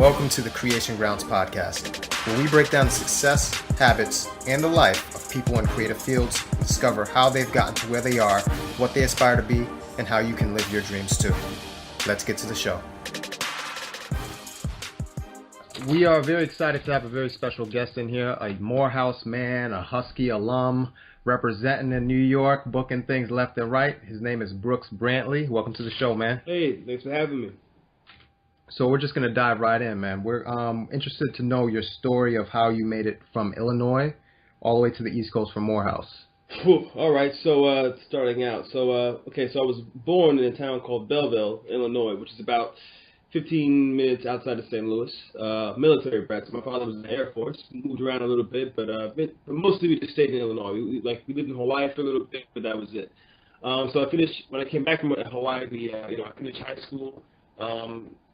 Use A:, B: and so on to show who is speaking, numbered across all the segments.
A: welcome to the Creation Grounds podcast, where we break down the success, habits, and the life of people in creative fields, discover how they've gotten to where they are, what they aspire to be, and how you can live your dreams too. Let's get to the show. We are very excited to have a very special guest in here, a Morehouse man, a Husky alum, representing in New York, booking things left and right. His name is Brantly. Welcome to the show, man.
B: Hey, thanks for having me.
A: So we're just going to dive right in, man. We're interested to know your story of how you made it from Illinois all the way to the East Coast from Morehouse.
B: Whew, all right, so starting out. So I was born in a town called Belleville, Illinois, which is about 15 minutes outside of St. Louis. Military brat. So my father was in the Air Force. Moved around a little bit, but mostly we just stayed in Illinois. We lived in Hawaii for a little bit, but that was it. So I finished, when I came back from Hawaii, I finished high school.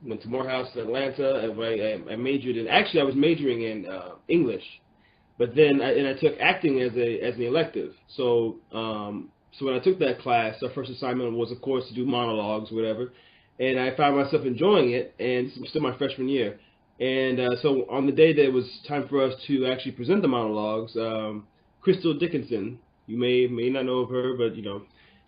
B: Went to Morehouse in Atlanta, and I majored in. Actually, I was majoring in English, but then I took acting as an elective. So when I took that class, our first assignment was, of course, to do monologues, whatever, and I found myself enjoying it. And this was still my freshman year, and so on the day that it was time for us to actually present the monologues, Crystal Dickinson, you may not know of her, but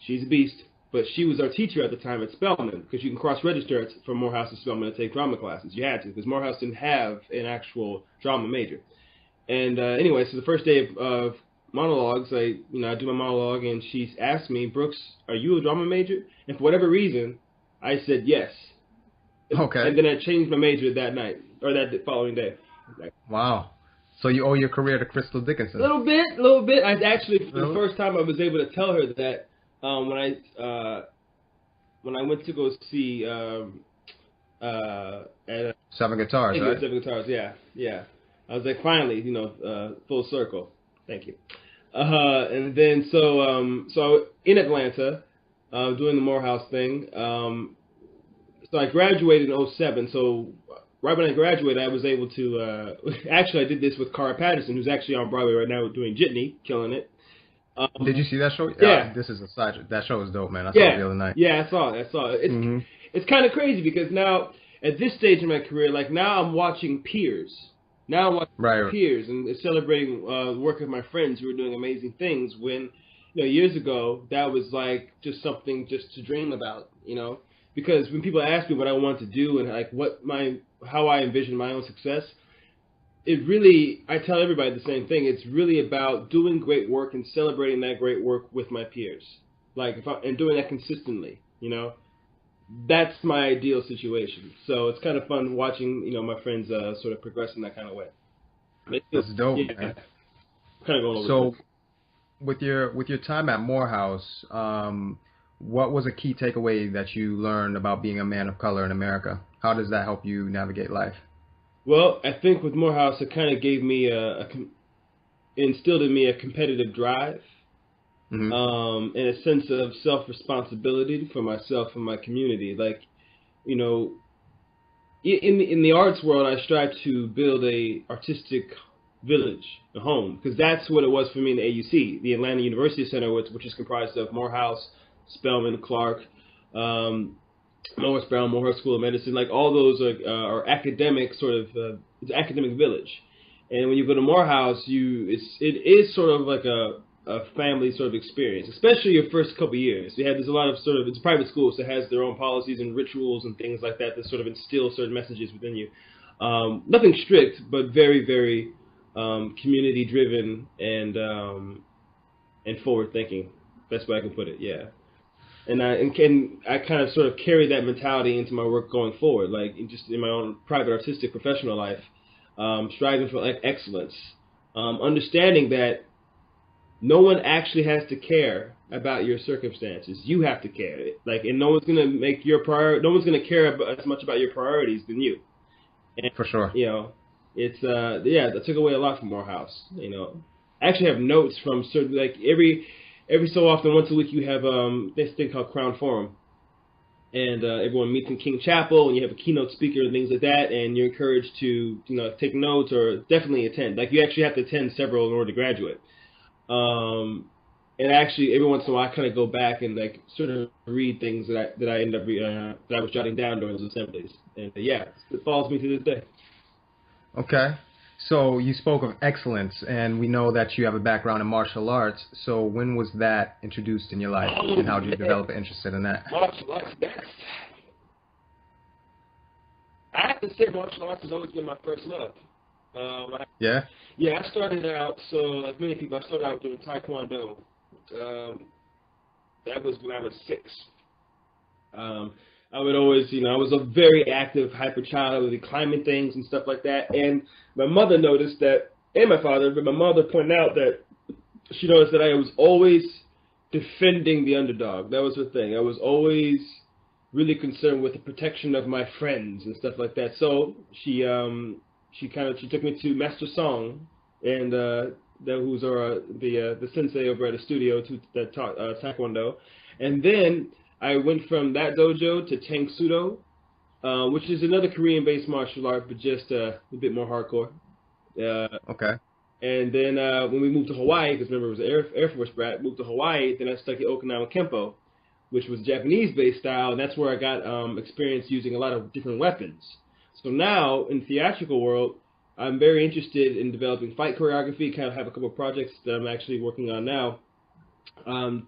B: she's a beast. But she was our teacher at the time at Spelman, because you can cross-register from Morehouse to Spelman to take drama classes. You had to, because Morehouse didn't have an actual drama major. And anyway, so the first day of monologues, I do my monologue, and she asked me, "Brooks, are you a drama major?" And for whatever reason, I said yes.
A: Okay.
B: And then I changed my major that night, or that following day.
A: Wow. So you owe your career to Crystal Dickinson.
B: A little bit. I actually, for the first time, I was able to tell her that. When I went to go see
A: Seven Guitars, right?
B: Seven Guitars, yeah. I was like, finally, full circle. Thank you. And then so in Atlanta, doing the Morehouse thing. So I graduated in 2007. So right when I graduated, I was able to. Actually, I did this with Cara Patterson, who's actually on Broadway right now doing Jitney, killing it.
A: Did you see that show?
B: Yeah.
A: This is a side. That show is dope, man. I saw it the other night.
B: Yeah, I saw it. It's kind of crazy because now, at this stage in my career, now I'm watching peers. Now I'm watching peers and celebrating the work of my friends who are doing amazing things when, years ago, that was just something just to dream about, Because when people ask me what I want to do and how I envision my own success, I tell everybody the same thing. It's really about doing great work and celebrating that great work with my peers. And doing that consistently, That's my ideal situation. So it's kind of fun watching, my friends sort of progress in that kind of way.
A: That's dope, man.
B: Kind of going over.
A: So with your time at Morehouse, what was a key takeaway that you learned about being a man of color in America? How does that help you navigate life?
B: Well, I think with Morehouse, it kind of gave me instilled in me a competitive drive, and a sense of self-responsibility for myself and my community. In the arts world, I strive to build a artistic village, a home, because that's what it was for me in the AUC, the Atlanta University Center, which is comprised of Morehouse, Spelman, Clark, Morris Brown, Morehouse School of Medicine, all those are academic it's an academic village. And when you go to Morehouse, it is sort of like a family sort of experience, especially your first couple years. There's a lot of it's a private school, so it has their own policies and rituals and things like that sort of instill certain messages within you. Nothing strict, but very, very community driven and forward thinking. That's why I can put it. Yeah. And I kind of sort of carry that mentality into my work going forward, just in my own private, artistic, professional life, striving for excellence, understanding that no one actually has to care about your circumstances. You have to care, and no one's gonna make no one's gonna care as much about your priorities than you. And,
A: for sure.
B: It's that took away a lot from Morehouse. I actually have notes from certain Every so often, once a week, you have this thing called Crown Forum. And everyone meets in King Chapel, and you have a keynote speaker and things like that, and you're encouraged to take notes or definitely attend. You actually have to attend several in order to graduate. And actually, every once in a while, I kind of go back and like sort of read things that I end up that I was jotting down during those assemblies. And yeah, it follows me to this day.
A: Okay. So you spoke of excellence, and we know that you have a background in martial arts. So when was that introduced in your life, and how did you develop an interest in that?
B: Martial arts, I have to say martial arts has always been my first love.
A: Yeah?
B: Yeah, I started out, so like many people, I started out doing Taekwondo. That was when I was 6. I would always, I was a very active, hyper child. I would be climbing things and stuff like that. And my mother noticed that, and my father, but my mother pointed out that she noticed that I was always defending the underdog. That was her thing. I was always really concerned with the protection of my friends and stuff like that. So she took me to Master Song, and who's the sensei over at a studio that taught Taekwondo, and then I went from that dojo to Tang Sudo, which is another Korean-based martial art, but just a bit more hardcore.
A: Okay.
B: And then when we moved to Hawaii, because remember it was an Air Force brat, moved to Hawaii, then I stuck at Okinawa Kempo, which was Japanese-based style, and that's where I got experience using a lot of different weapons. So now, in the theatrical world, I'm very interested in developing fight choreography, kind of have a couple of projects that I'm actually working on now. I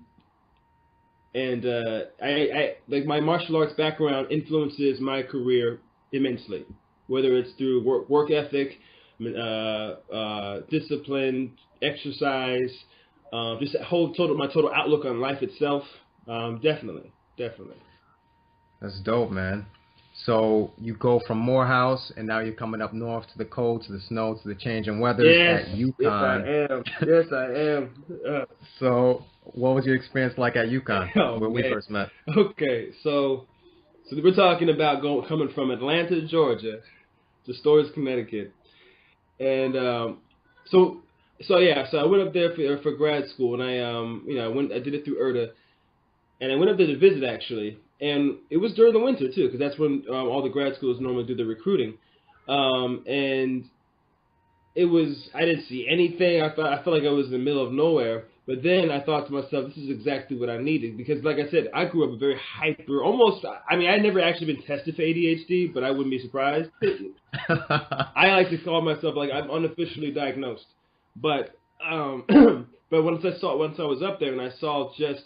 B: like my martial arts background influences my career immensely, whether it's through work ethic, discipline, exercise, just my total outlook on life itself. Definitely.
A: That's dope, man. So you go from Morehouse, and now you're coming up north to the cold, to the snow, to the changing weathers at Uconn.
B: Yes, I am.
A: So what was your experience like at Uconn when we first met?
B: Okay, so we're talking about coming from Atlanta, Georgia, to Storrs, Connecticut, and so I went up there for grad school, and I did it through URTA, and I went up there to visit actually, and it was during the winter too, because that's when all the grad schools normally do the recruiting, and I didn't see anything. I felt like I was in the middle of nowhere. But then I thought to myself, this is exactly what I needed. Because like I said, I grew up a very hyper, I never actually been tested for ADHD, but I wouldn't be surprised. I like to call myself like I'm unofficially diagnosed. But but once I was up there and I saw just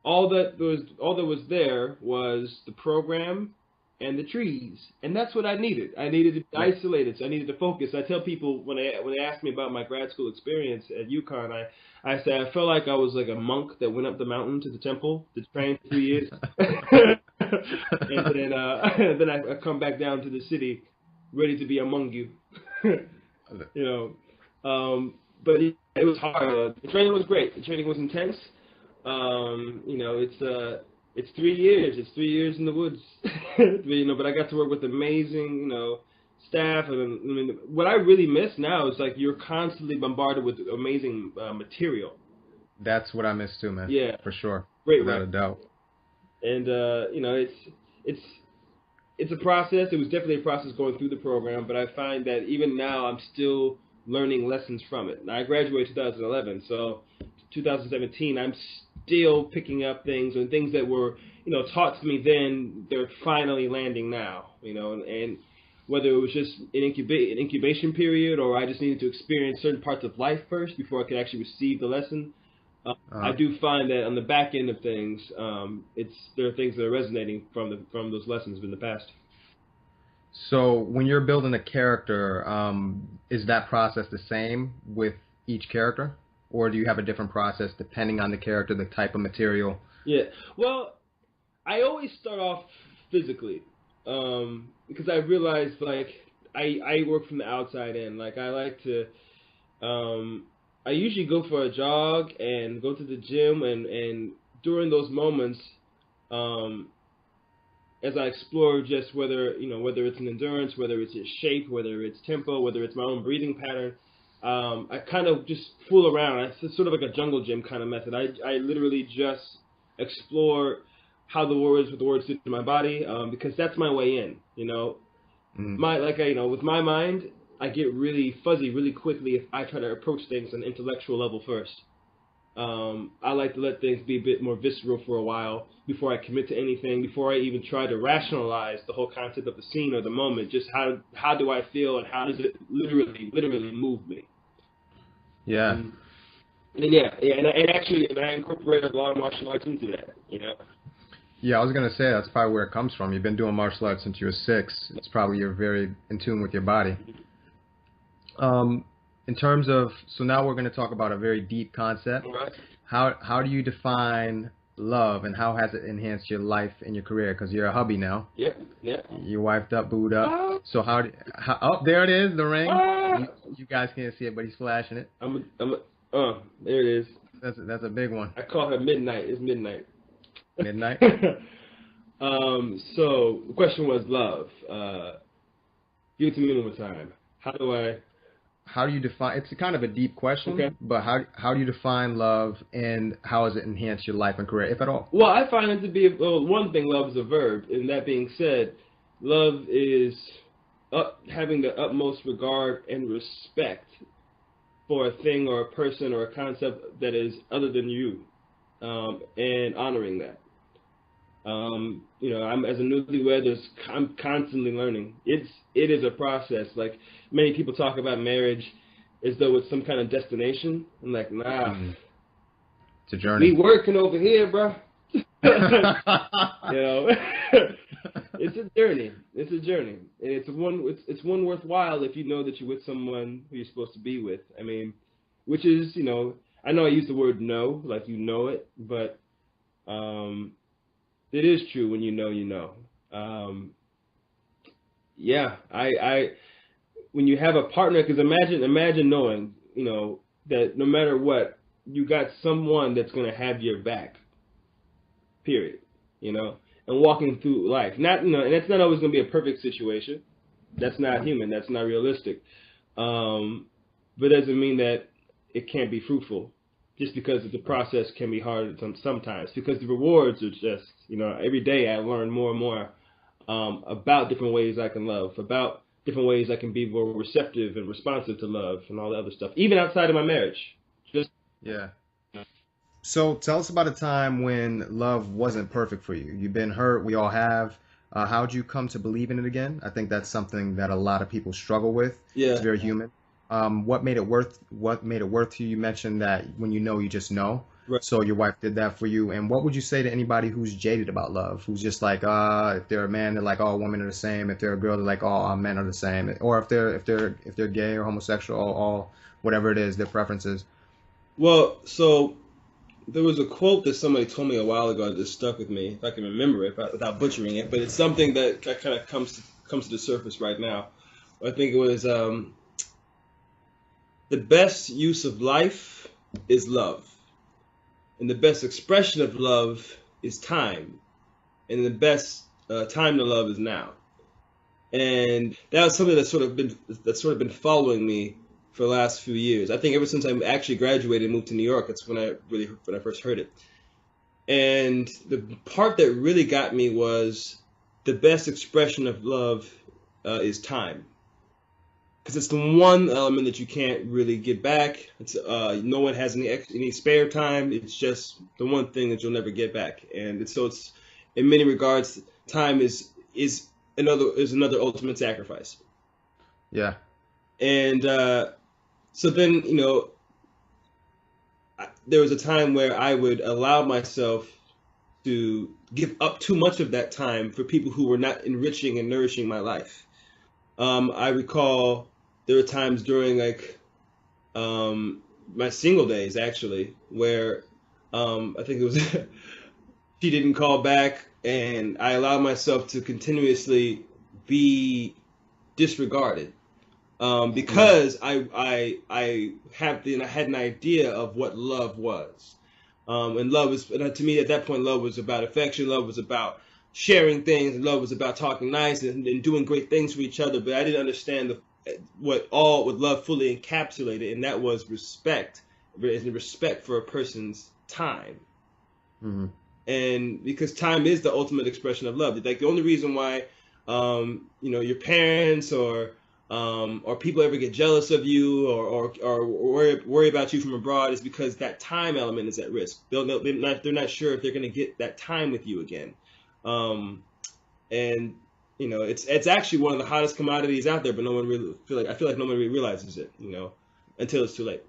B: all that was there was the program and the trees, and that's what I needed. I needed to be isolated, so I needed to focus. I tell people when they ask me about my grad school experience at UConn, I say I felt like I was like a monk that went up the mountain to the temple to train for 3 years, and then I come back down to the city, ready to be among you, But it was hard. The training was great. The training was intense. It's 3 years. It's 3 years in the woods. But I got to work with amazing, staff. And what I really miss now is like you're constantly bombarded with amazing material.
A: That's what I miss too, man.
B: Yeah,
A: for sure.
B: Great,
A: without a doubt.
B: And it's a process. It was definitely a process going through the program, but I find that even now I'm still learning lessons from it. Now, I graduated 2011, so 2017 I'm still picking up things, and things that were taught to me then, they're finally landing now. And whether it was just an incubation period, or I just needed to experience certain parts of life first before I could actually receive the lesson. I do find that on the back end of things, there are things that are resonating from those lessons in the past.
A: So when you're building a character, is that process the same with each character? Or do you have a different process depending on the character, the type of material?
B: Yeah, well, I always start off physically, because I realized, like, I work from the outside in. Like, I like to, I usually go for a jog and go to the gym, and during those moments, as I explore just whether it's an endurance, whether it's a shape, whether it's tempo, whether it's my own breathing pattern, I kind of just fool around. It's sort of like a jungle gym kind of method. I literally just explore how the words fit in my body, because that's my way in. With my mind, I get really fuzzy really quickly if I try to approach things on an intellectual level first. I like to let things be a bit more visceral for a while before I commit to anything, before I even try to rationalize the whole concept of the scene or the moment. Just how do I feel and how does it literally move me?
A: Yeah.
B: And, and I incorporated a lot of martial arts into that.
A: Yeah, I was gonna say that's probably where it comes from. You've been doing martial arts since you were 6. It's probably you're very in tune with your body. Um, in terms of, so now we're gonna talk about a very deep concept.
B: All right.
A: How do you define love, and how has it enhanced your life and your career? Because you're a hubby now.
B: Yeah. Yeah.
A: You wifed up, booed up.
B: Ah,
A: So oh, there it is, the ring.
B: ah.
A: You guys can't see it, but he's flashing it.
B: There it is.
A: That's a big one.
B: I call her midnight. It's midnight.
A: Midnight.
B: So the question was love. Give it to me one more time.
A: How do you define? It's kind of a deep question,
B: Okay.
A: but how do you define love, and how has it enhanced your life and career, if at all?
B: Well, I find it to be, one thing, love is a verb. And that being said, love is having the utmost regard and respect for a thing or a person or a concept that is other than you, and honoring that. I'm as a newlywed, I'm constantly learning. It is a process. Like many people talk about marriage as though it's some kind of destination. I'm like, nah,
A: It's a journey.
B: we working over here, bro. It's a journey. It's a journey, and it's one worthwhile if you know that you're with someone who you're supposed to be with. I mean, which is, I know I use the word know, like you know it, but it is true when you know, you know. I when you have a partner, because imagine knowing, that no matter what, you got someone that's gonna have your back. Period. And walking through life, and it's not always gonna be a perfect situation. That's not human. That's not realistic. But it doesn't mean that it can't be fruitful. Just because the process can be hard sometimes, because the rewards are just, every day I learn more and more about different ways I can love, about different ways I can be more receptive and responsive to love and all the other stuff, even outside of my marriage.
A: Yeah. So tell us about a time when love wasn't perfect for you. You've been hurt. We all have. How'd you come to believe in it again? I think that's something that a lot of people struggle with.
B: Yeah.
A: It's very human. What made it worth to you? You mentioned that when you know, you just know.
B: Right.
A: So your wife did that for you. And what would you say to anybody who's jaded about love, who's just like, if they're a man, they're like, all women are the same. If they're a girl, they're like, all men are the same. Or if they're gay or homosexual, all whatever it is, their preferences.
B: Well, so there was a quote that somebody told me a while ago that stuck with me, if I can remember it without butchering it. But it's something that kind of comes to the surface right now. I think it was the best use of life is love. And the best expression of love is time. And the best time to love is now. And that was something that's sort of been following me for the last few years. I think ever since I actually graduated and moved to New York, that's when I first heard it. And the part that really got me was the best expression of love is time. Because it's the one element that you can't really get back. It's no one has any spare time. It's just the one thing that you'll never get back. And it's in many regards, time is another ultimate sacrifice.
A: Yeah.
B: And so then, there was a time where I would allow myself to give up too much of that time for people who were not enriching and nourishing my life. I recall there were times during my single days actually where I think it was she didn't call back, and I allowed myself to continuously be disregarded because I had an idea of what love was, and to me at that point, love was about affection, love was about sharing things, and love was about talking nice and doing great things for each other. But I didn't understand what love fully encapsulated, and that was respect for a person's time.
A: Mm-hmm.
B: And because time is the ultimate expression of love. Like the only reason why your parents or or people ever get jealous of you or worry about you from abroad, is because that time element is at risk. They're not sure if they're going to get that time with you again. And it's actually one of the hottest commodities out there, but I feel like no one really realizes it, until it's too late.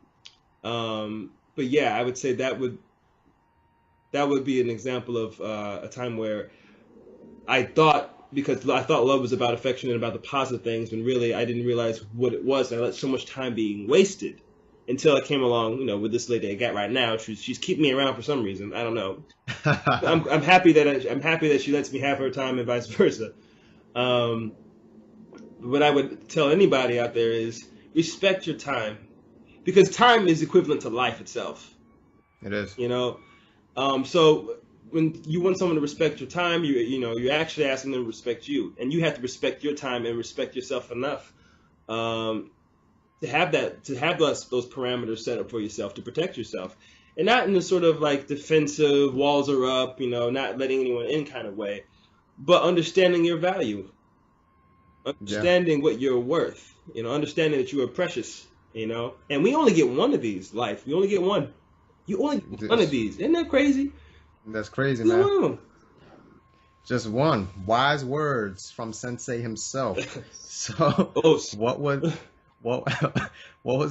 B: But yeah, I would say that would be an example of a time where because I thought love was about affection and about the positive things, when really I didn't realize what it was. And I let so much time being wasted until I came along, with this lady I got right now. She's keeping me around for some reason. I don't know. I'm happy that she lets me have her time and vice versa. What I would tell anybody out there is respect your time, because time is equivalent to life itself.
A: It is.
B: So when you want someone to respect your time, you're actually asking them to respect you, and you have to respect your time and respect yourself enough to have those parameters set up for yourself to protect yourself, and not in a sort of like defensive, walls are up, not letting anyone in kind of way, but understanding your value, understanding what you're worth, understanding that you are precious, and we only get one of these life. We only get one. You only get one of these. Isn't that crazy?
A: That's crazy, man.
B: No.
A: Just one. Wise words from Sensei himself. So, what was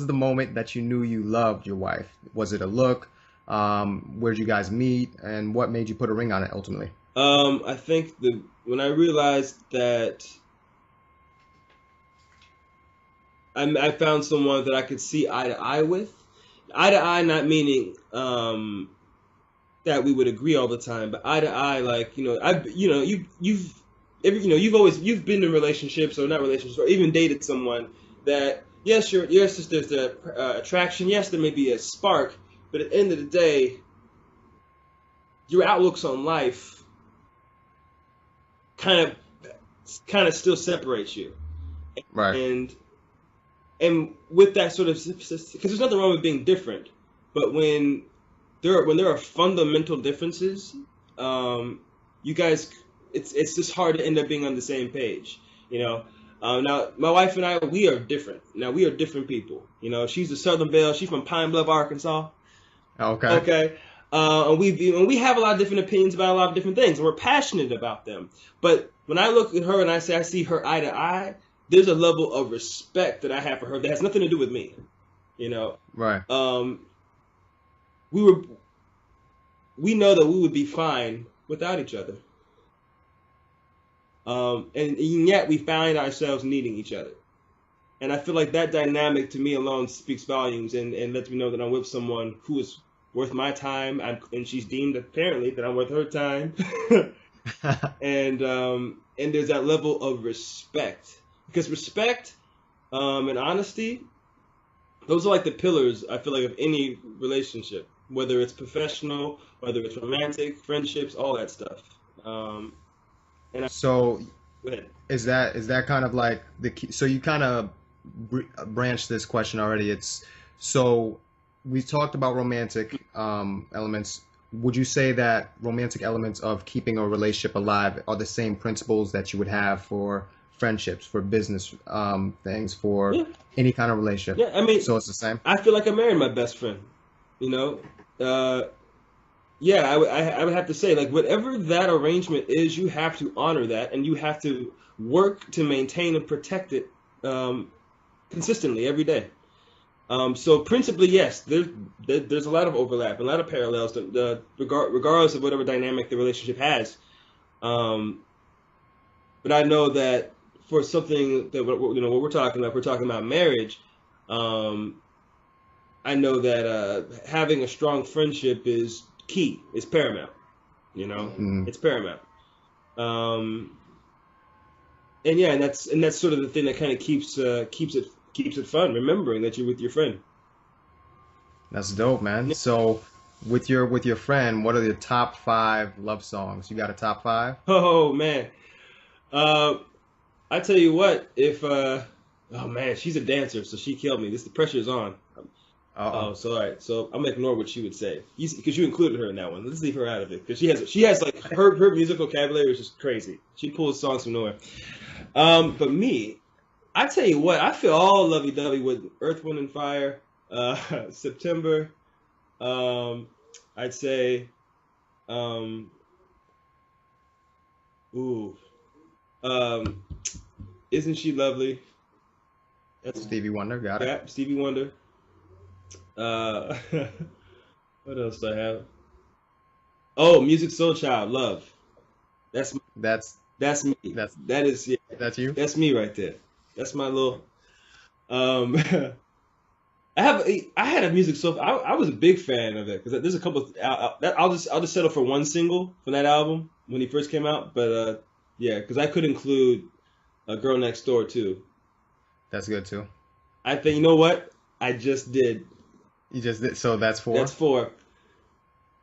A: the moment that you knew you loved your wife? Was it a look? Where'd you guys meet? And what made you put a ring on it ultimately?
B: I think when I realized that I found someone that I could see eye to eye with. Eye to eye, not meaning that we would agree all the time, but eye to eye, like you've been in relationships, or not relationships, or even dated someone that yes, there's the attraction, yes, there may be a spark, but at the end of the day, your outlooks on life kind of still separates you,
A: right?
B: And with that sort of, because there's nothing wrong with being different, but when there are fundamental differences, you guys, it's just hard to end up being on the same page, Now, my wife and I, we are different. Now, we are different people. She's a Southern Belle. She's from Pine Bluff, Arkansas.
A: Okay.
B: And we have a lot of different opinions about a lot of different things, and we're passionate about them. But when I look at her and I see her eye to eye, there's a level of respect that I have for her that has nothing to do with me,
A: Right.
B: We know that we would be fine without each other. And yet we find ourselves needing each other. And I feel like that dynamic to me alone speaks volumes and lets me know that I'm with someone who is worth my time, and she's deemed apparently that I'm worth her time. And there's that level of respect. Because respect and honesty, those are like the pillars, I feel like, of any relationship, whether it's professional, whether it's romantic, friendships, all that stuff.
A: So
B: go ahead.
A: Is that kind of like the key? So you kind of branched this question already. So we talked about romantic elements. Would you say that romantic elements of keeping a relationship alive are the same principles that you would have for friendships, for business things, for any kind of relationship?
B: Yeah, I mean,
A: so it's the same.
B: I feel like I married my best friend. I would have to say, like, whatever that arrangement is, you have to honor that, and you have to work to maintain and protect it consistently every day. So principally, yes, there's a lot of overlap, a lot of parallels, regardless of whatever dynamic the relationship has. But I know that for something that what we're talking about, we're talking about marriage. I know that having a strong friendship is key. It's paramount. It's paramount. And that's sort of the thing that kind of keeps it fun, remembering that you're with your friend.
A: That's dope, man. So with your friend, what are the top 5 love songs? You got a top 5?
B: Oh man. I tell you what, if oh man, she's a dancer, so she killed me. The pressure is on. So all right, so I'm gonna ignore what she would say because you included her in that one. Let's leave her out of it because she has like her musical vocabulary is just crazy. She pulls songs from nowhere. But me, I tell you what, I feel all lovey-dovey with Earth, Wind, and Fire. September. I'd say. Um, ooh. Um, Isn't She Lovely? That's
A: Stevie Wonder, got it.
B: yeah, Stevie Wonder. Uh, what else do I have? Oh, Music Soul Child, Love. That's
A: That's
B: that's me.
A: that's
B: That is yeah,
A: that's you.
B: that's me right there. That's my little. Um, I had a music so I was a big fan of it because there's a couple. I'll just settle for one single from that album when he first came out. But yeah, because I could include a Girl Next Door too.
A: That's good too.
B: I think you know what I just did.
A: You just did. So that's four.
B: That's four.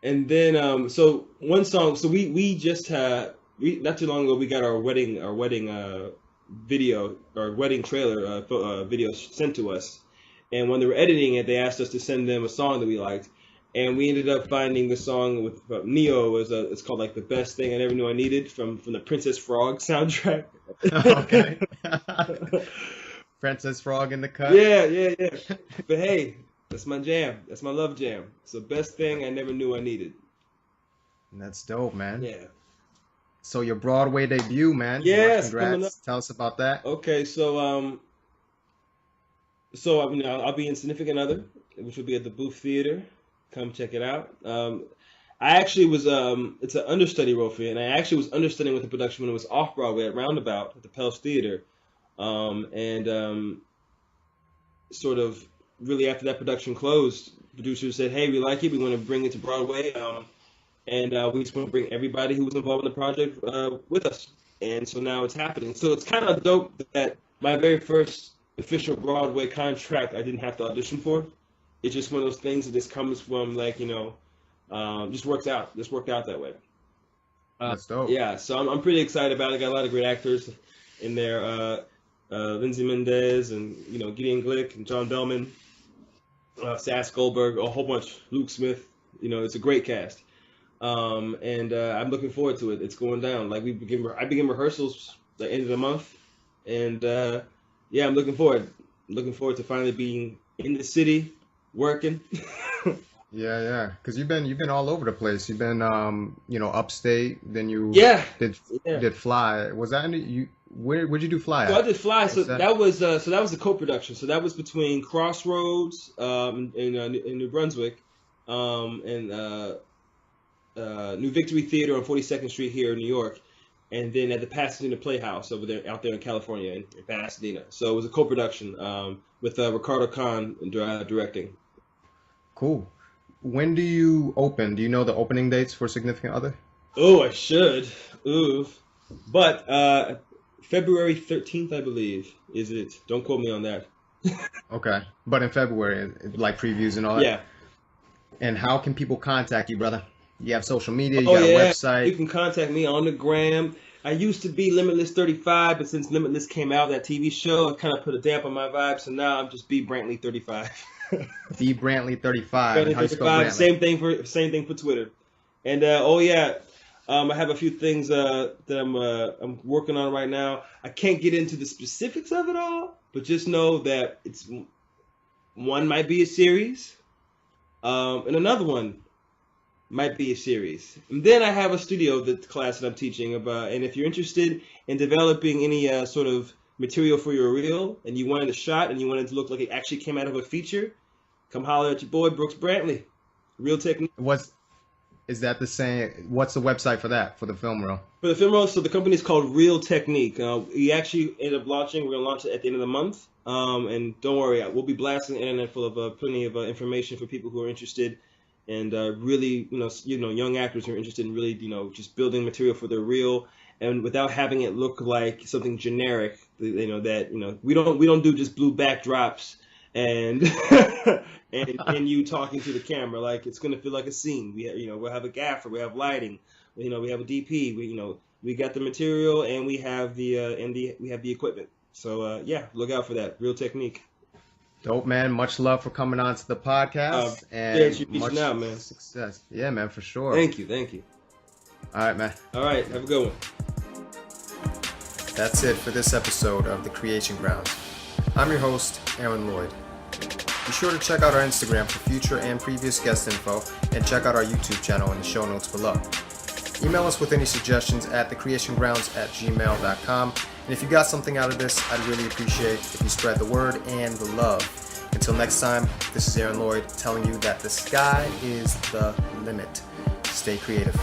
B: And then so one song. So we just had not too long ago we got our wedding video or wedding trailer video sent to us. And when they were editing it, they asked us to send them a song that we liked, and we ended up finding the song with Neo. It's called like "The Best Thing I Never Knew I Needed" from the Princess Frog soundtrack.
A: Okay. Princess Frog in the cut.
B: Yeah. But hey, that's my jam. That's my love jam. It's the best thing I never knew I needed.
A: That's dope, man.
B: Yeah.
A: So your Broadway debut, man.
B: Yes,
A: Congrats.
B: coming up.
A: Tell us about that.
B: Okay, so I mean, I'll be in Significant Other, which will be at the Booth Theater. Come check it out. I actually was it's an understudy role for it, and I actually was understudying with the production when it was off Broadway at Roundabout at the Pels Theater, and sort of really after that production closed, producers said, "Hey, we like it. We want to bring it to Broadway, and we just want to bring everybody who was involved in the project with us." And so now it's happening. So it's kind of dope that my very first official Broadway contract I didn't have to audition for. It's just one of those things that just comes from like just works out. Just worked out that way.
A: That's dope.
B: Yeah, so I'm pretty excited about it. Got a lot of great actors in there. Lindsay Mendez and Gideon Glick and John Bellman, Sass Goldberg, a whole bunch. Luke Smith. It's a great cast. And I'm looking forward to it. It's going down. Like I begin rehearsals the end of the month, and yeah, I'm looking forward. Looking forward to finally being in the city, working.
A: Yeah. Because you've been all over the place. You've been upstate. Then you did Fly. Was that where'd you do Fly
B: So
A: at?
B: I did Fly. So
A: that?
B: that was the co-production. So that was between Crossroads in New Brunswick, and New Victory Theater on 42nd Street here in New York, and then at the Pasadena Playhouse out there in California in Pasadena. So it was a co-production with Ricardo Kahn directing.
A: Cool. When do you open? Do you know the opening dates for Significant Other?
B: Oh, I should. Ooh. But February 13th, I believe, is it. Don't quote me on that.
A: Okay. But in February, like previews and all that?
B: Yeah.
A: And how can people contact you, brother? You have social media, you
B: Oh,
A: got a
B: yeah.
A: website.
B: You can contact me on the gram. I used to be Limitless 35, but since Limitless came out, that TV show, it kind of put a damp on my vibe. So now I'm just B Brantly 35.
A: B Brantly 35.
B: Brantly
A: How you spell
B: 35.
A: Brantly?
B: Same thing for Twitter. And I have a few things that I'm working on right now. I can't get into the specifics of it all, but just know that one might be a series, and another one might be a series. And then I have a studio class that I'm teaching about. And if you're interested in developing any sort of material for your reel, and you wanted a shot and you wanted it to look like it actually came out of a feature, come holler at your boy Brooks Brantly. Real Technique.
A: Is that the same? What's the website for that, for the film reel?
B: For the film reel, so the company is called Real Technique. We actually ended up launching. We're going to launch it at the end of the month. And don't worry, we'll be blasting the internet full of plenty of information for people who are interested. And really, young actors who are interested in really, just building material for their reel, and without having it look like something generic. We don't do just blue backdrops and and you talking to the camera. Like, it's gonna feel like a scene. We'll have a gaffer, we have lighting, we have a DP. We got the material, and we have the equipment. So look out for that. Real Technique.
A: Dope, man. Much love for coming on to the podcast,
B: and
A: much
B: out, man.
A: success. Yeah, man, for sure.
B: Thank you.
A: All right, man.
B: All right, have a good one.
A: That's it for this episode of The Creation Grounds. I'm your host, Aaron Lloyd. Be sure to check out our Instagram for future and previous guest info, and check out our YouTube channel in the show notes below. Email us with any suggestions at thecreationgrounds@gmail.com. And if you got something out of this, I'd really appreciate if you spread the word and the love. Until next time, this is Aaron Lloyd telling you that the sky is the limit. Stay creative.